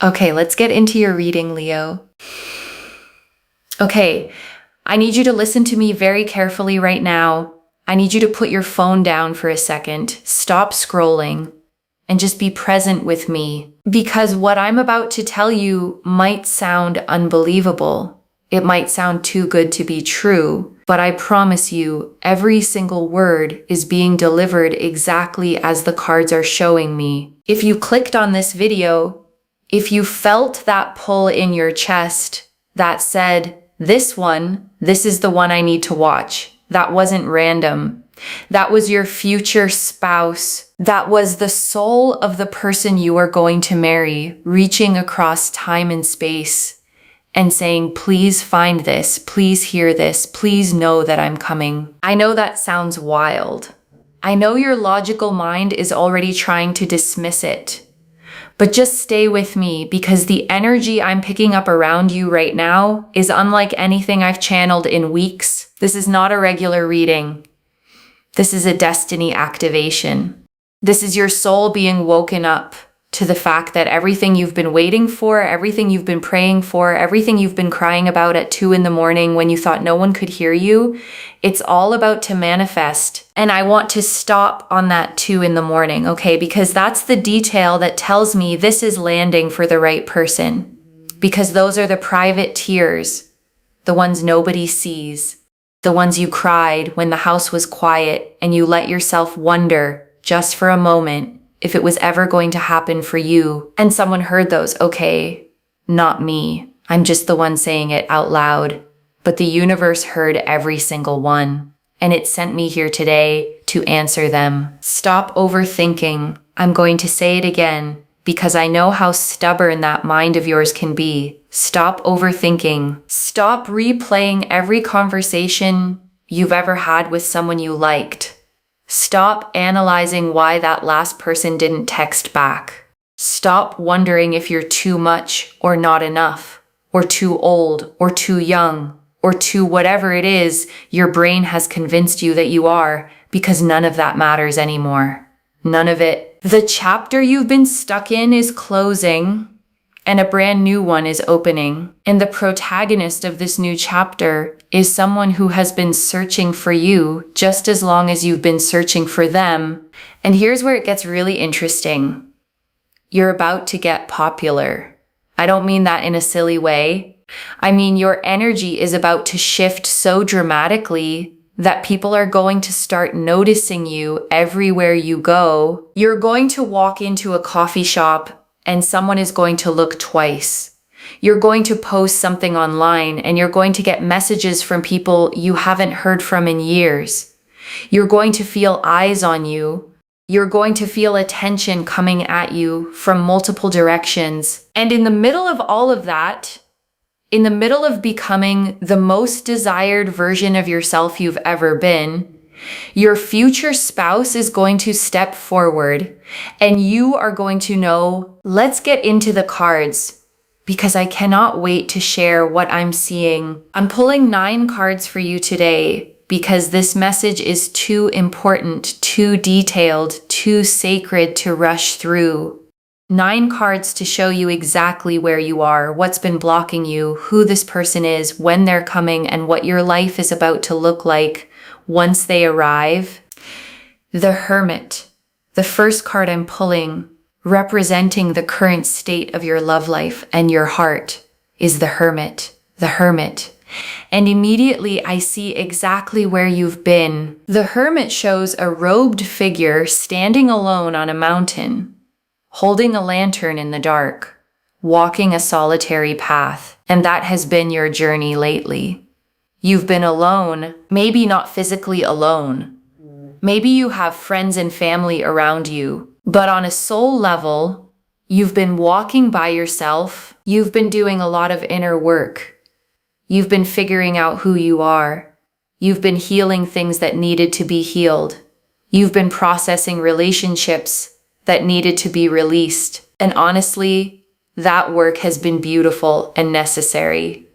Okay, let's get into your reading, Leo. Okay, I need you to listen to me very carefully right now. I need you to put your phone down for a second, stop scrolling, and just be present with me. Because what I'm about to tell you might sound unbelievable. It might sound too good to be true, but I promise you, every single word is being delivered exactly as the cards are showing me. If you clicked on this video, if you felt that pull in your chest that said, this is the one I need to watch. That wasn't random. That was your future spouse. That was the soul of the person you are going to marry, reaching across time and space and saying, please find this, please hear this, please know that I'm coming. I know that sounds wild. I know your logical mind is already trying to dismiss it. But just stay with me because the energy I'm picking up around you right now is unlike anything I've channeled in weeks. This is not a regular reading. This is a destiny activation. This is your soul being woken up to the fact that everything you've been waiting for, everything you've been praying for, everything you've been crying about at 2 a.m. when you thought no one could hear you, it's all about to manifest. And I want to stop on that 2 a.m, okay? Because that's the detail that tells me this is landing for the right person. Because those are the private tears, the ones nobody sees, the ones you cried when the house was quiet and you let yourself wonder just for a moment if it was ever going to happen for you. And someone heard those, okay, not me. I'm just the one saying it out loud. But the universe heard every single one. And it sent me here today to answer them. Stop overthinking. I'm going to say it again because I know how stubborn that mind of yours can be. Stop overthinking. Stop replaying every conversation you've ever had with someone you liked. Stop analyzing why that last person didn't text back. Stop wondering if you're too much or not enough, or too old or too young, or too whatever it is your brain has convinced you that you are, because none of that matters anymore. None of it. The chapter you've been stuck in is closing, and a brand new one is opening. And the protagonist of this new chapter is someone who has been searching for you just as long as you've been searching for them. And here's where it gets really interesting. You're about to get popular. I don't mean that in a silly way. I mean, your energy is about to shift so dramatically that people are going to start noticing you everywhere you go. You're going to walk into a coffee shop and someone is going to look twice. You're going to post something online and you're going to get messages from people you haven't heard from in years. You're going to feel eyes on you. You're going to feel attention coming at you from multiple directions. And in the middle of all of that, in the middle of becoming the most desired version of yourself you've ever been, your future spouse is going to step forward and you are going to know, let's get into the cards because I cannot wait to share what I'm seeing. I'm pulling 9 cards for you today because this message is too important, too detailed, too sacred to rush through. 9 cards to show you exactly where you are, what's been blocking you, who this person is, when they're coming, and what your life is about to look like once they arrive. The Hermit, the first card I'm pulling, representing the current state of your love life and your heart, is the Hermit, the Hermit. And immediately I see exactly where you've been. The Hermit shows a robed figure standing alone on a mountain, holding a lantern in the dark, walking a solitary path. And that has been your journey lately. You've been alone, maybe not physically alone. Maybe you have friends and family around you, but on a soul level, you've been walking by yourself. You've been doing a lot of inner work. You've been figuring out who you are. You've been healing things that needed to be healed. You've been processing relationships that needed to be released. And honestly, that work has been beautiful and necessary.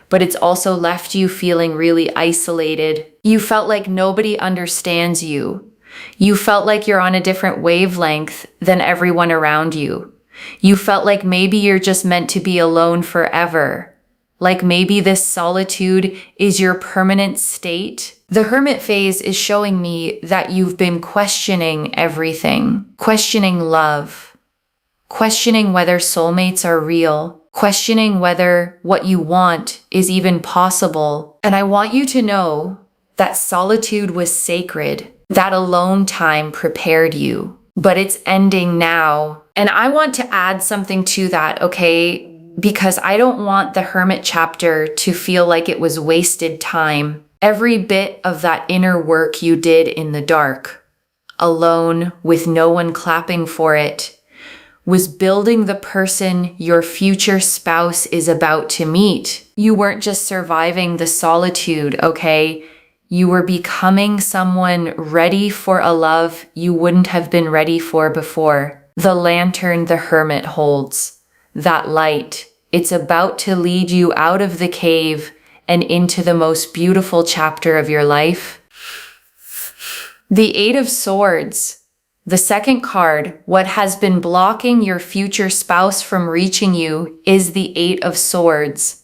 But it's also left you feeling really isolated. You felt like nobody understands you. You felt like you're on a different wavelength than everyone around you. You felt like maybe you're just meant to be alone forever. Like maybe this solitude is your permanent state. The hermit phase is showing me that you've been questioning everything, questioning love, questioning whether soulmates are real, questioning whether what you want is even possible. And I want you to know that solitude was sacred, that alone time prepared you, but it's ending now. And I want to add something to that, okay? Because I don't want the hermit chapter to feel like it was wasted time. Every bit of that inner work you did in the dark, alone with no one clapping for it, was building the person your future spouse is about to meet. You weren't just surviving the solitude, okay? You were becoming someone ready for a love you wouldn't have been ready for before. The lantern the hermit holds, that light, it's about to lead you out of the cave and into the most beautiful chapter of your life. The Eight of Swords, the second card, what has been blocking your future spouse from reaching you is the Eight of Swords.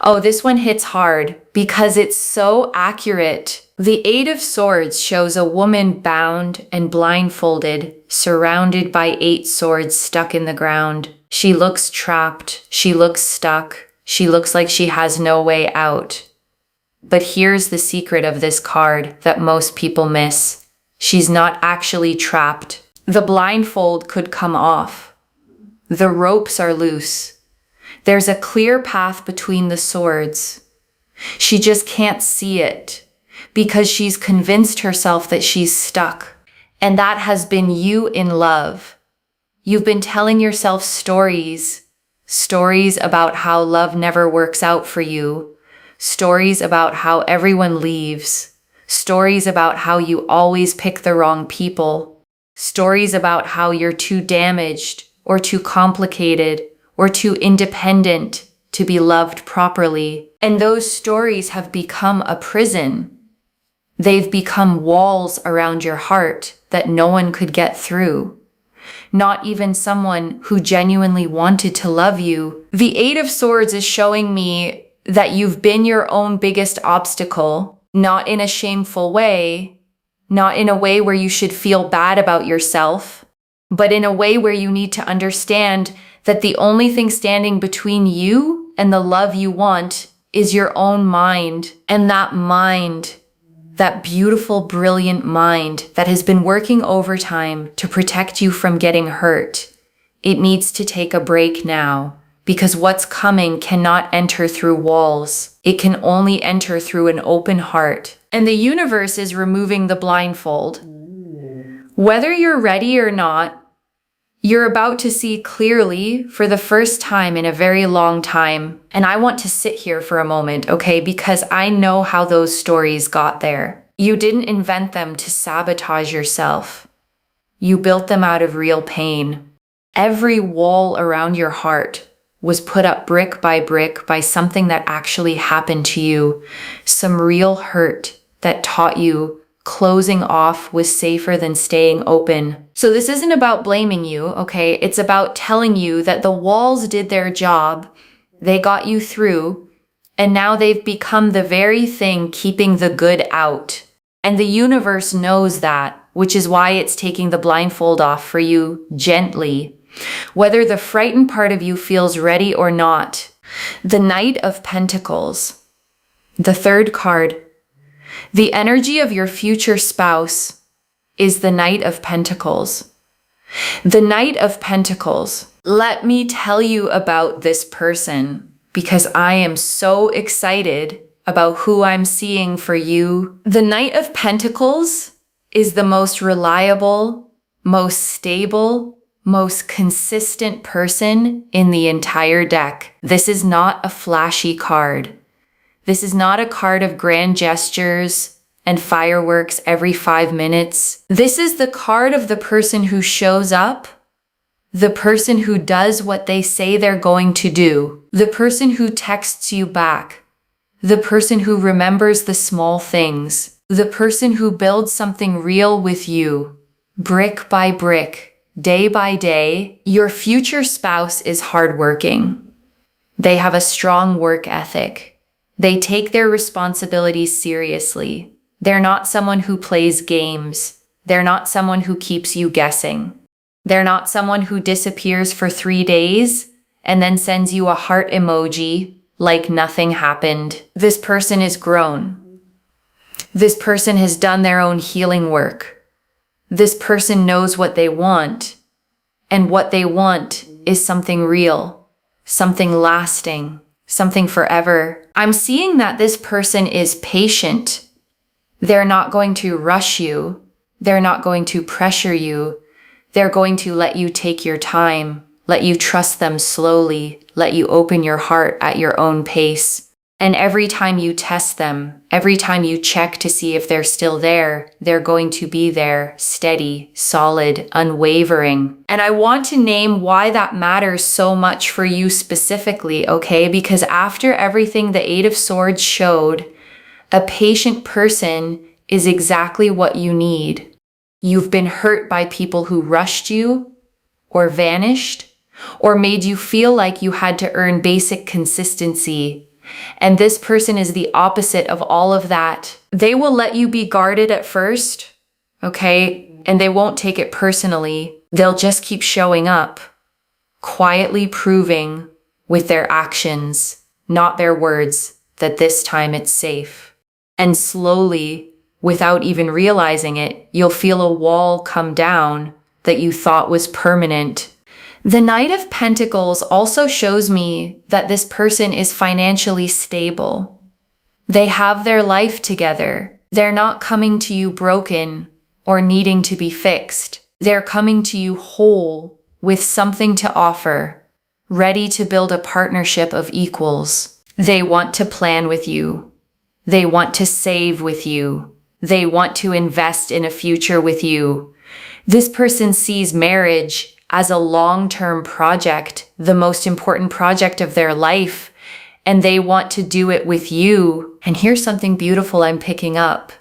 Oh, this one hits hard because it's so accurate. The Eight of Swords shows a woman bound and blindfolded, surrounded by 8 swords stuck in the ground. She looks trapped. She looks stuck. She looks like she has no way out. But here's the secret of this card that most people miss. She's not actually trapped. The blindfold could come off. The ropes are loose. There's a clear path between the swords. She just can't see it because she's convinced herself that she's stuck. And that has been you in love. You've been telling yourself stories about how love never works out for you, stories about how everyone leaves, stories about how you always pick the wrong people, stories about how you're too damaged or too complicated or too independent to be loved properly. And those stories have become a prison. They've become walls around your heart that no one could get through. Not even someone who genuinely wanted to love you. The Eight of Swords is showing me that you've been your own biggest obstacle, not in a shameful way, not in a way where you should feel bad about yourself, but in a way where you need to understand that the only thing standing between you and the love you want is your own mind. And that mind, that beautiful, brilliant mind that has been working overtime to protect you from getting hurt, it needs to take a break now, because what's coming cannot enter through walls. It can only enter through an open heart. And the universe is removing the blindfold. Whether you're ready or not, you're about to see clearly for the first time in a very long time. And I want to sit here for a moment, okay? Because I know how those stories got there. You didn't invent them to sabotage yourself. You built them out of real pain. Every wall around your heart was put up brick by something that actually happened to you. Some real hurt that taught you closing off was safer than staying open. So this isn't about blaming you, okay? It's about telling you that the walls did their job. They got you through, and now they've become the very thing keeping the good out. And the universe knows that, which is why it's taking the blindfold off for you gently, whether the frightened part of you feels ready or not. The Knight of Pentacles, the third card. The energy of your future spouse is the Knight of Pentacles. The Knight of Pentacles. Let me tell you about this person because I am so excited about who I'm seeing for you. The Knight of Pentacles is the most reliable, most stable, most consistent person in the entire deck. This is not a flashy card. This is not a card of grand gestures and fireworks every 5 minutes. This is the card of the person who shows up, the person who does what they say they're going to do, the person who texts you back, the person who remembers the small things, the person who builds something real with you, brick by brick, day by day. Your future spouse is hardworking. They have a strong work ethic. They take their responsibilities seriously. They're not someone who plays games. They're not someone who keeps you guessing. They're not someone who disappears for 3 days and then sends you a heart emoji like nothing happened. This person is grown. This person has done their own healing work. This person knows what they want, and what they want is something real, something lasting, something forever. I'm seeing that this person is patient. They're not going to rush you. They're not going to pressure you. They're going to let you take your time, let you trust them slowly, let you open your heart at your own pace. And every time you test them, every time you check to see if they're still there, they're going to be there, steady, solid, unwavering. And I want to name why that matters so much for you specifically, okay? Because after everything the Eight of Swords showed, a patient person is exactly what you need. You've been hurt by people who rushed you, or vanished, or made you feel like you had to earn basic consistency. And this person is the opposite of all of that. They will let you be guarded at first, okay? And they won't take it personally. They'll just keep showing up, quietly proving with their actions, not their words, that this time it's safe. And slowly, without even realizing it, you'll feel a wall come down that you thought was permanent. The Knight of Pentacles also shows me that this person is financially stable. They have their life together. They're not coming to you broken or needing to be fixed. They're coming to you whole with something to offer, ready to build a partnership of equals. They want to plan with you. They want to save with you. They want to invest in a future with you. This person sees marriage as a long-term project, the most important project of their life, and they want to do it with you. And here's something beautiful I'm picking up.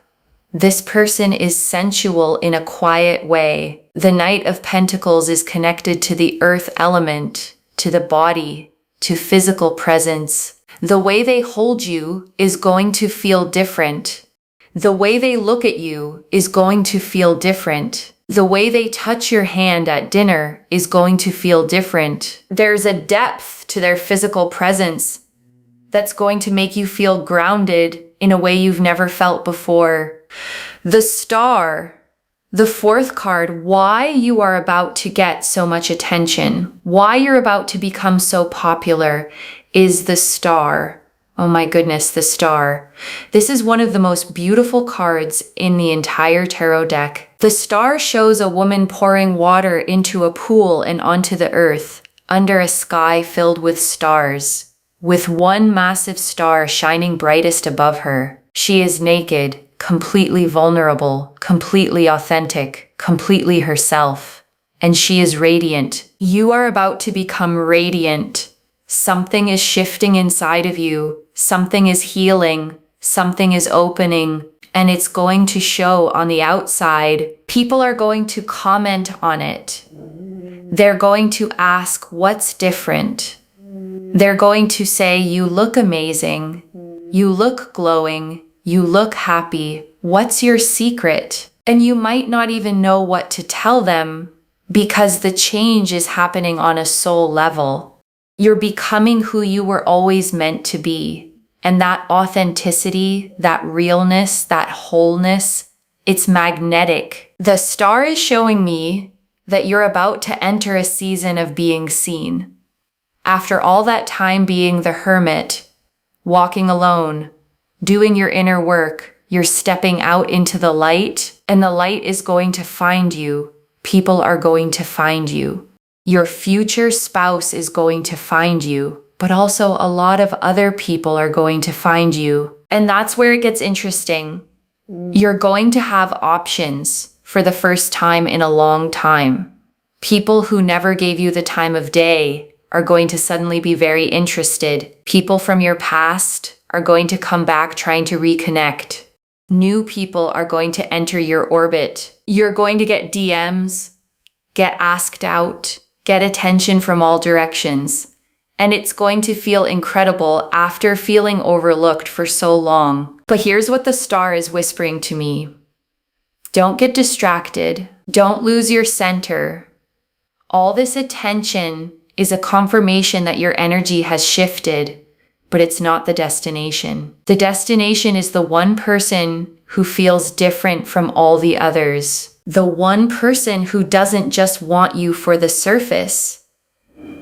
This person is sensual in a quiet way. The Knight of Pentacles is connected to the earth element, to the body, to physical presence. The way they hold you is going to feel different. The way they look at you is going to feel different. The way they touch your hand at dinner is going to feel different. There's a depth to their physical presence that's going to make you feel grounded in a way you've never felt before. The Star, the fourth card, why you are about to get so much attention, why you're about to become so popular is the Star. Oh my goodness, the Star. This is one of the most beautiful cards in the entire tarot deck. The Star shows a woman pouring water into a pool and onto the earth, under a sky filled with stars, with one massive star shining brightest above her. She is naked, completely vulnerable, completely authentic, completely herself. And she is radiant. You are about to become radiant. Something is shifting inside of you. Something is healing. Something is opening. And it's going to show on the outside. People are going to comment on it. They're going to ask, what's different? They're going to say, you look amazing. You look glowing. You look happy. What's your secret? And you might not even know what to tell them because the change is happening on a soul level. You're becoming who you were always meant to be. And that authenticity, that realness, that wholeness, it's magnetic. The Star is showing me that you're about to enter a season of being seen. After all that time being the hermit, walking alone, doing your inner work, you're stepping out into the light, and the light is going to find you. People are going to find you. Your future spouse is going to find you, but also a lot of other people are going to find you. And that's where it gets interesting. You're going to have options for the first time in a long time. People who never gave you the time of day are going to suddenly be very interested. People from your past are going to come back trying to reconnect. New people are going to enter your orbit. You're going to get DMs, get asked out, get attention from all directions. And it's going to feel incredible after feeling overlooked for so long. But here's what the star is whispering to me. Don't get distracted. Don't lose your center. All this attention is a confirmation that your energy has shifted, but it's not the destination. The destination is the one person who feels different from all the others. The one person who doesn't just want you for the surface,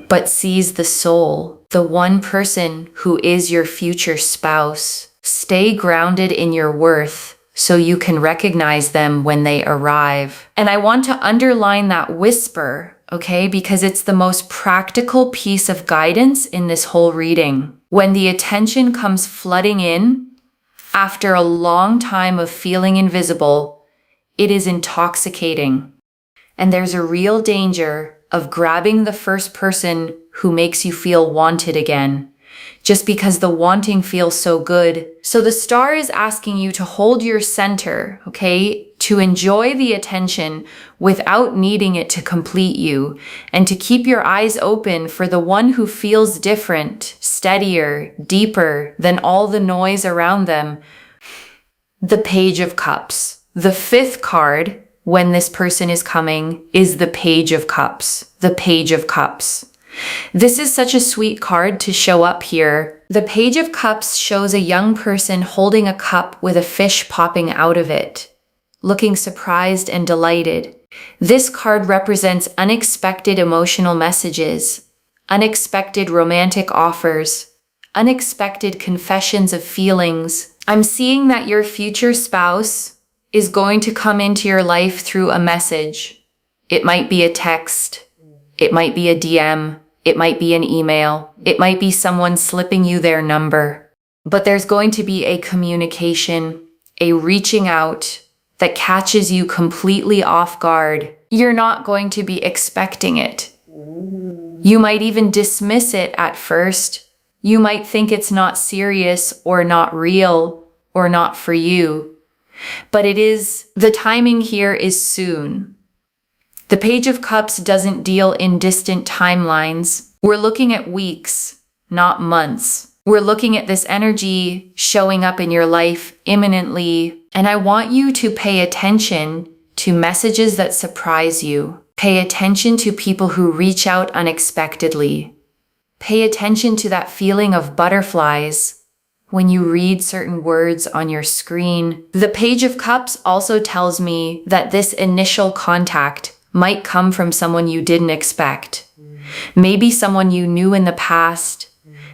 but sees the soul. The one person who is your future spouse. Stay grounded in your worth so you can recognize them when they arrive. And I want to underline that whisper, okay? Because it's the most practical piece of guidance in this whole reading. When the attention comes flooding in, after a long time of feeling invisible, it is intoxicating. And there's a real danger of grabbing the first person who makes you feel wanted again, just because the wanting feels so good. So the star is asking you to hold your center, okay? To enjoy the attention without needing it to complete you, and to keep your eyes open for the one who feels different, steadier, deeper than all the noise around them. The Page of Cups. The fifth card, when this person is coming, is the Page of Cups. The Page of Cups. This is such a sweet card to show up here. The Page of Cups shows a young person holding a cup with a fish popping out of it, looking surprised and delighted. This card represents unexpected emotional messages, unexpected romantic offers, unexpected confessions of feelings. I'm seeing that your future spouse is going to come into your life through a message. It might be a text. It might be a DM. It might be an email. It might be someone slipping you their number. But there's going to be a communication, a reaching out that catches you completely off guard. You're not going to be expecting it. You might even dismiss it at first. You might think it's not serious or not real or not for you. But it is, the timing here is soon. The Page of Cups doesn't deal in distant timelines. We're looking at weeks, not months. We're looking at this energy showing up in your life imminently. And I want you to pay attention to messages that surprise you. Pay attention to people who reach out unexpectedly. Pay attention to that feeling of butterflies when you read certain words on your screen. The Page of Cups also tells me that this initial contact might come from someone you didn't expect. Maybe someone you knew in the past.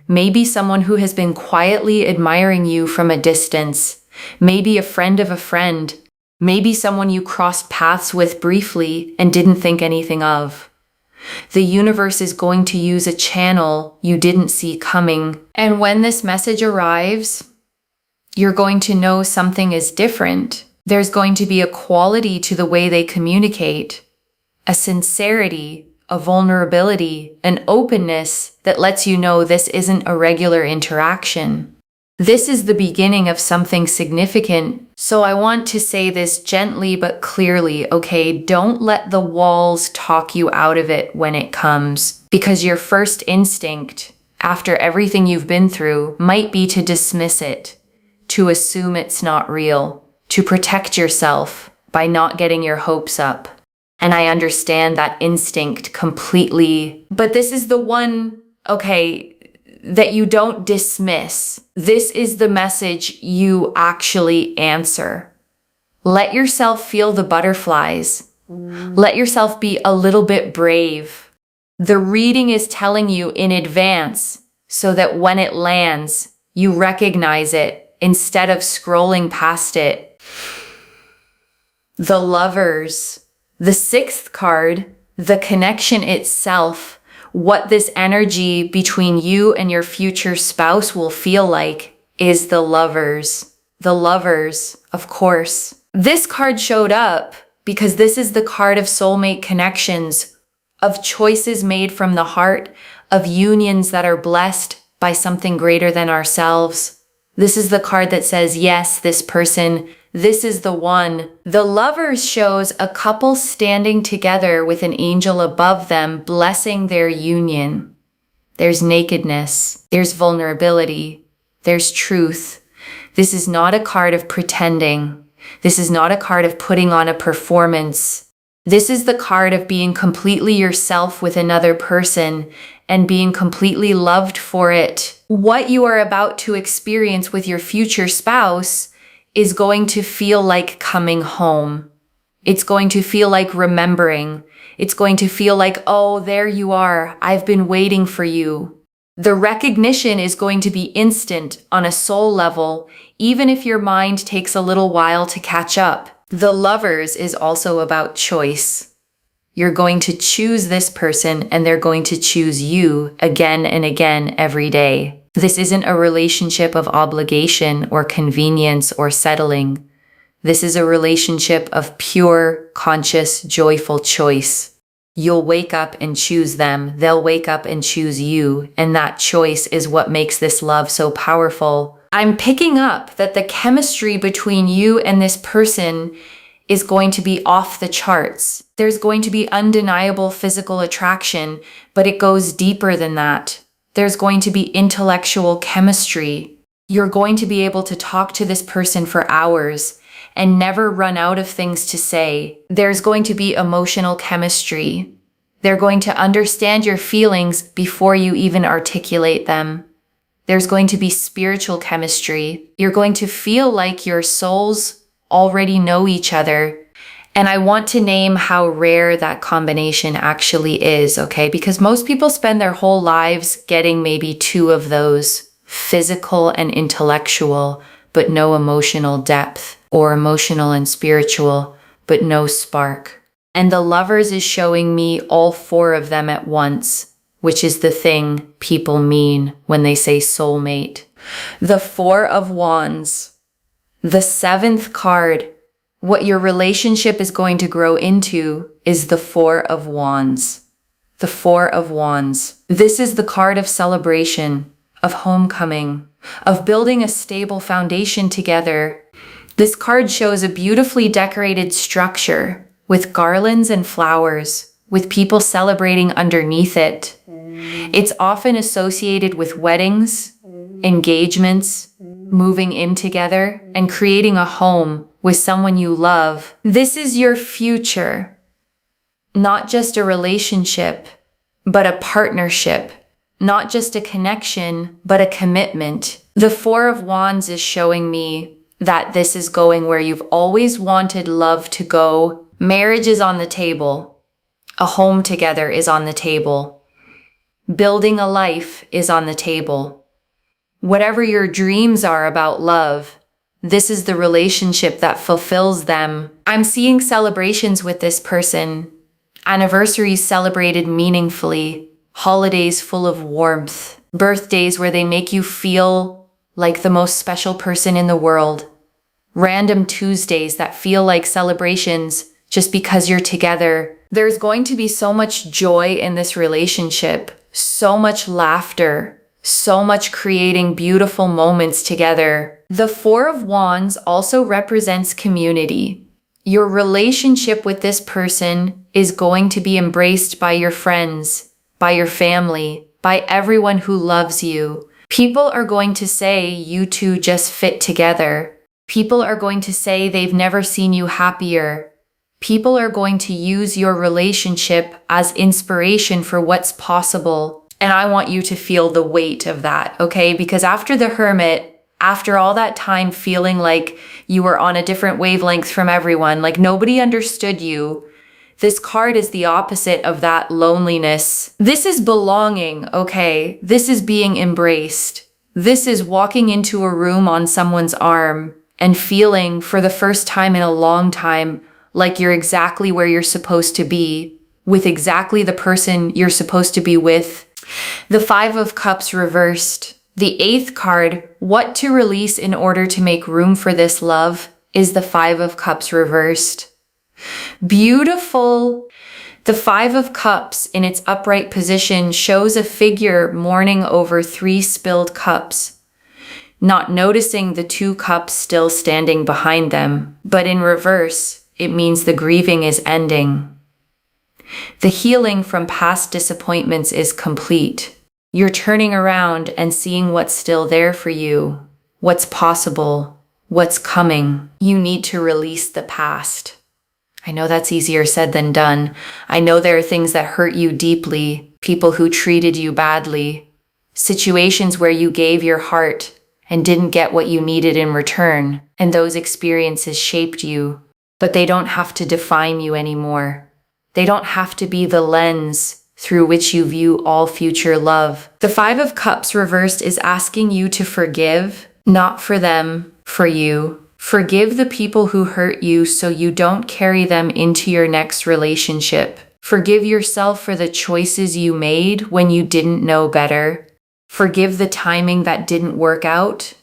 Maybe someone who has been quietly admiring you from a distance. Maybe a friend of a friend. Maybe someone you crossed paths with briefly and didn't think anything of. The universe is going to use a channel you didn't see coming. And when this message arrives, you're going to know something is different. There's going to be a quality to the way they communicate. A sincerity, a vulnerability, an openness that lets you know this isn't a regular interaction. This is the beginning of something significant. So I want to say this gently but clearly, okay? Don't let the walls talk you out of it when it comes, because your first instinct, after everything you've been through, might be to dismiss it, to assume it's not real, to protect yourself by not getting your hopes up. And I understand that instinct completely. But this is the one, okay, that you don't dismiss. This is the message you actually answer. Let yourself feel the butterflies. Let yourself be a little bit brave. The reading is telling you in advance so that when it lands, you recognize it instead of scrolling past it. The Lovers. The sixth card, the connection itself, what this energy between you and your future spouse will feel like, is the Lovers. The Lovers, of course. This card showed up because this is the card of soulmate connections, of choices made from the heart, of unions that are blessed by something greater than ourselves. This is the card that says, yes, this person, this is the one. The Lovers shows a couple standing together with an angel above them, blessing their union. There's nakedness, there's vulnerability, there's truth. This is not a card of pretending. This is not a card of putting on a performance. This is the card of being completely yourself with another person and being completely loved for it. What you are about to experience with your future spouse is going to feel like coming home. It's going to feel like remembering. It's going to feel like, oh, there you are. I've been waiting for you. The recognition is going to be instant on a soul level, even if your mind takes a little while to catch up. The Lovers is also about choice. You're going to choose this person and they're going to choose you again and again every day. This isn't a relationship of obligation or convenience or settling. This is a relationship of pure, conscious, joyful choice. You'll wake up and choose them. They'll wake up and choose you. And that choice is what makes this love so powerful. I'm picking up that the chemistry between you and this person is going to be off the charts. There's going to be undeniable physical attraction, but it goes deeper than that. There's going to be intellectual chemistry. You're going to be able to talk to this person for hours and never run out of things to say. There's going to be emotional chemistry. They're going to understand your feelings before you even articulate them. There's going to be spiritual chemistry. You're going to feel like your souls already know each other. And I want to name how rare that combination actually is, okay? Because most people spend their whole lives getting maybe two of those, physical and intellectual, but no emotional depth, or emotional and spiritual, but no spark. And the Lovers is showing me all four of them at once, which is the thing people mean when they say soulmate. The Four of Wands, the seventh card. What your relationship is going to grow into is the Four of Wands. The Four of Wands. This is the card of celebration, of homecoming, of building a stable foundation together. This card shows a beautifully decorated structure with garlands and flowers, with people celebrating underneath it. It's often associated with weddings, engagements, moving in together, and creating a home with someone you love. This is your future. Not just a relationship, but a partnership. Not just a connection, but a commitment. The Four of Wands is showing me that this is going where you've always wanted love to go. Marriage is on the table. A home together is on the table. Building a life is on the table. Whatever your dreams are about love, this is the relationship that fulfills them. I'm seeing celebrations with this person. Anniversaries celebrated meaningfully. Holidays full of warmth. Birthdays where they make you feel like the most special person in the world. Random Tuesdays that feel like celebrations just because you're together. There's going to be so much joy in this relationship, so much laughter, so much creating beautiful moments together. The Four of Wands also represents community. Your relationship with this person is going to be embraced by your friends, by your family, by everyone who loves you. People are going to say you two just fit together. People are going to say they've never seen you happier. People are going to use your relationship as inspiration for what's possible. And I want you to feel the weight of that, okay? Because after the Hermit, after all that time feeling like you were on a different wavelength from everyone, like nobody understood you, this card is the opposite of that loneliness. This is belonging, okay? This is being embraced. This is walking into a room on someone's arm and feeling for the first time in a long time like you're exactly where you're supposed to be, with exactly the person you're supposed to be with. The Five of Cups reversed. The eighth card, what to release in order to make room for this love, is the Five of Cups reversed. Beautiful. The Five of Cups in its upright position shows a figure mourning over 3 spilled cups. not noticing the 2 cups still standing behind them. But in reverse, it means the grieving is ending. The healing from past disappointments is complete. You're turning around and seeing what's still there for you, what's possible, what's coming. You need to release the past. I know that's easier said than done. I know there are things that hurt you deeply, people who treated you badly, situations where you gave your heart and didn't get what you needed in return, and those experiences shaped you, but they don't have to define you anymore. They don't have to be the lens through which you view all future love. The 5 of Cups reversed is asking you to forgive, not for them, for you. Forgive the people who hurt you so you don't carry them into your next relationship. Forgive yourself for the choices you made when you didn't know better. Forgive the timing that didn't work out.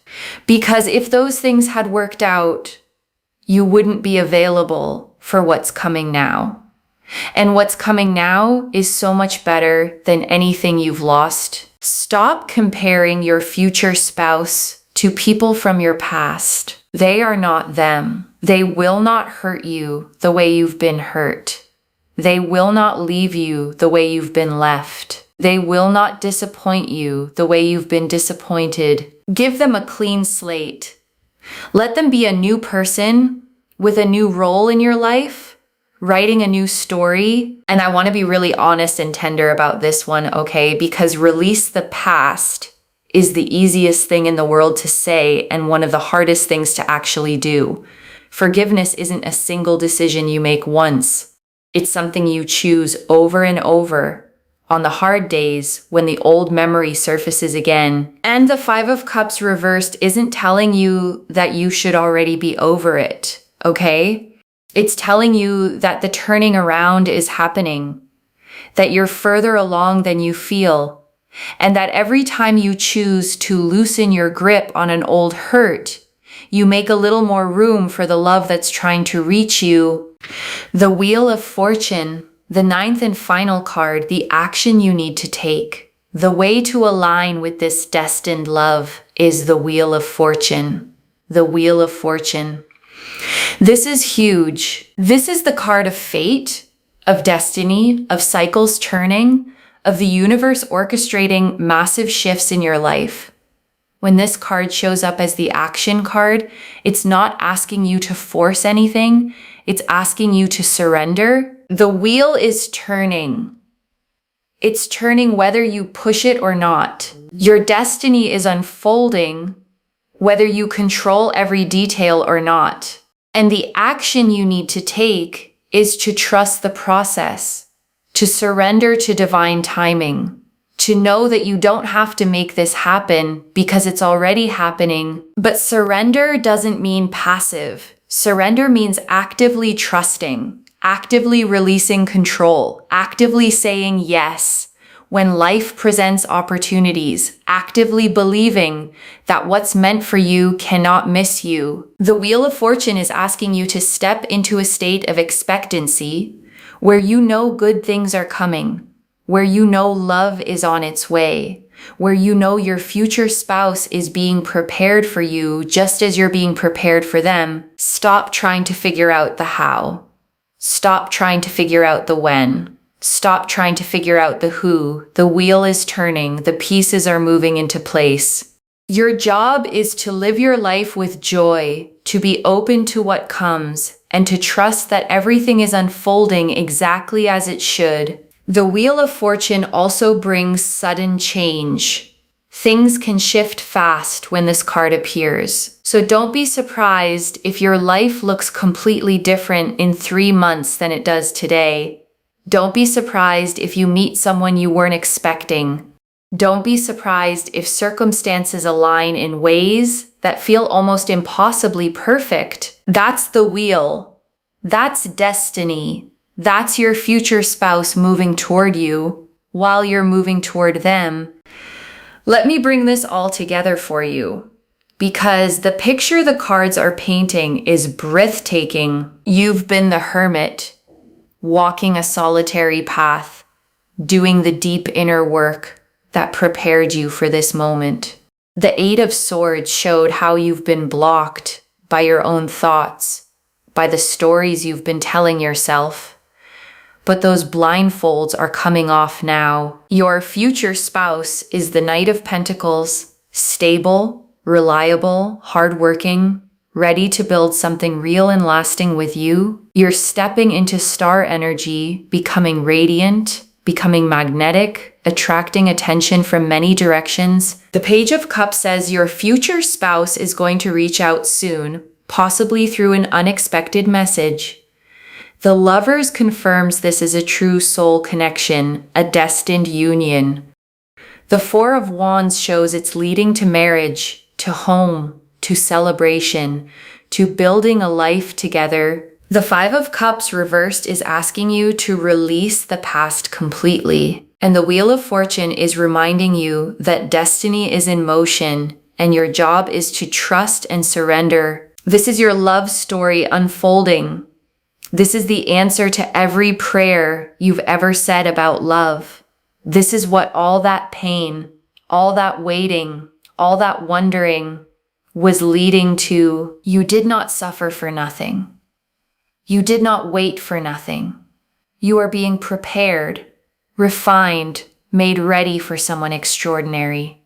Because if those things had worked out, you wouldn't be available for what's coming now. And what's coming now is so much better than anything you've lost. Stop comparing your future spouse to people from your past. They are not them. They will not hurt you the way you've been hurt. They will not leave you the way you've been left. They will not disappoint you the way you've been disappointed. Give them a clean slate. Let them be a new person with a new role in your life, writing a new story. And I want to be really honest and tender about this one, okay? Because release the past is the easiest thing in the world to say and one of the hardest things to actually do. Forgiveness isn't a single decision you make once. It's something you choose over and over on the hard days when the old memory surfaces again. And the 5 of Cups reversed isn't telling you that you should already be over it, okay? It's telling you that the turning around is happening, that you're further along than you feel, and that every time you choose to loosen your grip on an old hurt, you make a little more room for the love that's trying to reach you. The Wheel of Fortune, the 9th and final card, the action you need to take. The way to align with this destined love is the Wheel of Fortune. The Wheel of Fortune. This is huge. This is the card of fate, of destiny, of cycles turning, of the universe orchestrating massive shifts in your life. When this card shows up as the action card, it's not asking you to force anything. It's asking you to surrender. The wheel is turning. It's turning whether you push it or not. Your destiny is unfolding whether you control every detail or not. And the action you need to take is to trust the process, to surrender to divine timing, to know that you don't have to make this happen because it's already happening. But surrender doesn't mean passive. Surrender means actively trusting, actively releasing control, actively saying yes when life presents opportunities, actively believing that what's meant for you cannot miss you. The Wheel of Fortune is asking you to step into a state of expectancy where you know good things are coming, where you know love is on its way, where you know your future spouse is being prepared for you just as you're being prepared for them. Stop trying to figure out the how. Stop trying to figure out the when. Stop trying to figure out the who. The wheel is turning. The pieces are moving into place. Your job is to live your life with joy, to be open to what comes, and to trust that everything is unfolding exactly as it should. The Wheel of Fortune also brings sudden change. Things can shift fast when this card appears. So don't be surprised if your life looks completely different in 3 months than it does today. Don't be surprised if you meet someone you weren't expecting. Don't be surprised if circumstances align in ways that feel almost impossibly perfect. That's the wheel. That's destiny. That's your future spouse moving toward you while you're moving toward them. Let me bring this all together for you, because the picture the cards are painting is breathtaking. You've been the hermit, walking a solitary path, doing the deep inner work that prepared you for this moment. The Eight of Swords showed how you've been blocked by your own thoughts, by the stories you've been telling yourself. But those blindfolds are coming off now. Your future spouse is the Knight of Pentacles, stable, reliable, hardworking, ready to build something real and lasting with you. You're stepping into star energy, becoming radiant, becoming magnetic, attracting attention from many directions. The Page of Cups says your future spouse is going to reach out soon, possibly through an unexpected message. The Lovers confirms this is a true soul connection, a destined union. The Four of Wands shows it's leading to marriage, to home, to celebration, to building a life together. The Five of Cups reversed is asking you to release the past completely. And the Wheel of Fortune is reminding you that destiny is in motion and your job is to trust and surrender. This is your love story unfolding. This is the answer to every prayer you've ever said about love. This is what all that pain, all that waiting, all that wondering was leading to. You did not suffer for nothing. You did not wait for nothing. You are being prepared, refined, made ready for someone extraordinary.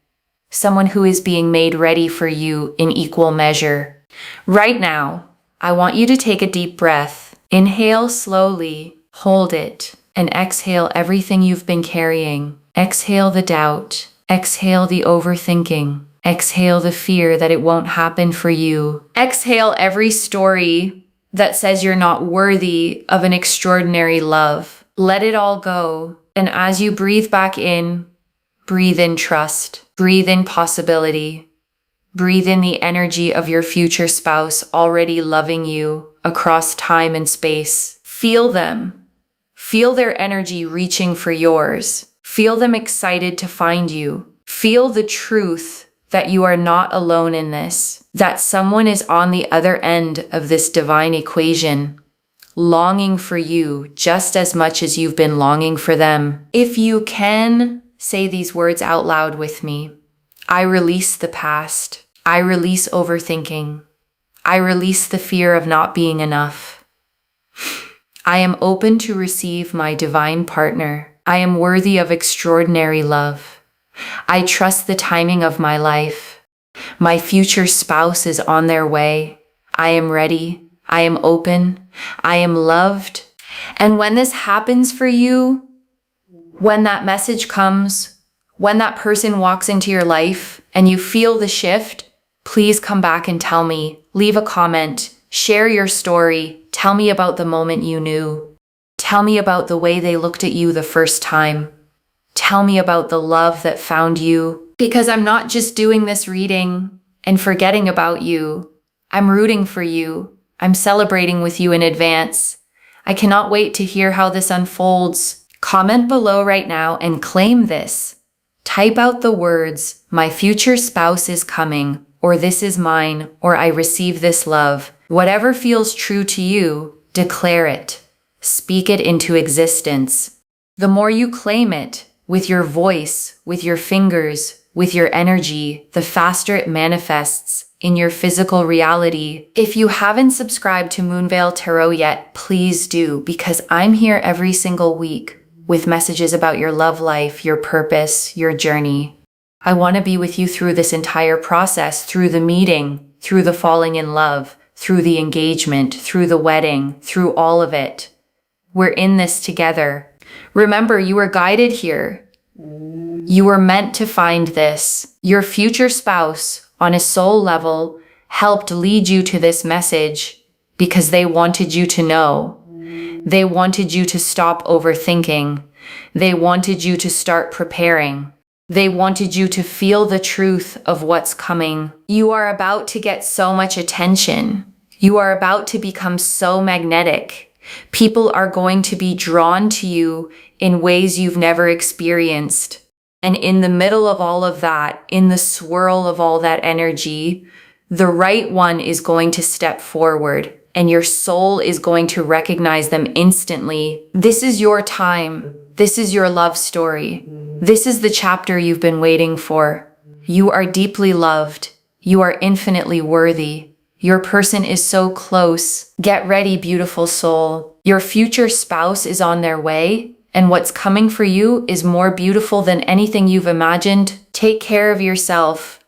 Someone who is being made ready for you in equal measure. Right now, I want you to take a deep breath. Inhale slowly, hold it, and exhale everything you've been carrying. Exhale the doubt. Exhale the overthinking. Exhale the fear that it won't happen for you. Exhale every story that says you're not worthy of an extraordinary love. Let it all go. And as you breathe back in, breathe in trust. Breathe in possibility. Breathe in the energy of your future spouse already loving you across time and space. Feel them. Feel their energy reaching for yours. Feel them excited to find you. Feel the truth that you are not alone in this, that someone is on the other end of this divine equation, longing for you just as much as you've been longing for them. If you can, say these words out loud with me. I release the past. I release overthinking. I release the fear of not being enough. I am open to receive my divine partner. I am worthy of extraordinary love. I trust the timing of my life. My future spouse is on their way. I am ready. I am open. I am loved. And when this happens for you, when that message comes, when that person walks into your life and you feel the shift, please come back and tell me. Leave a comment. Share your story. Tell me about the moment you knew. Tell me about the way they looked at you the first time. Tell me about the love that found you. Because I'm not just doing this reading and forgetting about you. I'm rooting for you. I'm celebrating with you in advance. I cannot wait to hear how this unfolds. Comment below right now and claim this. Type out the words, "My future spouse is coming," or "This is mine," or "I receive this love." Whatever feels true to you, declare it. Speak it into existence. The more you claim it, with your voice, with your fingers, with your energy, the faster it manifests in your physical reality. If you haven't subscribed to Moonveil Tarot yet, please do, because I'm here every single week with messages about your love life, your purpose, your journey. I want to be with you through this entire process, through the meeting, through the falling in love, through the engagement, through the wedding, through all of it. We're in this together. Remember, you were guided here. You were meant to find this. Your future spouse, on a soul level, helped lead you to this message because they wanted you to know. They wanted you to stop overthinking. They wanted you to start preparing. They wanted you to feel the truth of what's coming. You are about to get so much attention. You are about to become so magnetic. People are going to be drawn to you in ways you've never experienced. And in the middle of all of that, in the swirl of all that energy, the right one is going to step forward and your soul is going to recognize them instantly. This is your time. This is your love story. This is the chapter you've been waiting for. You are deeply loved. You are infinitely worthy. Your person is so close. Get ready, beautiful soul. Your future spouse is on their way, and what's coming for you is more beautiful than anything you've imagined. Take care of yourself.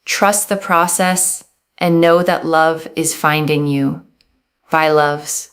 Trust the process and know that love is finding you. Bye, loves.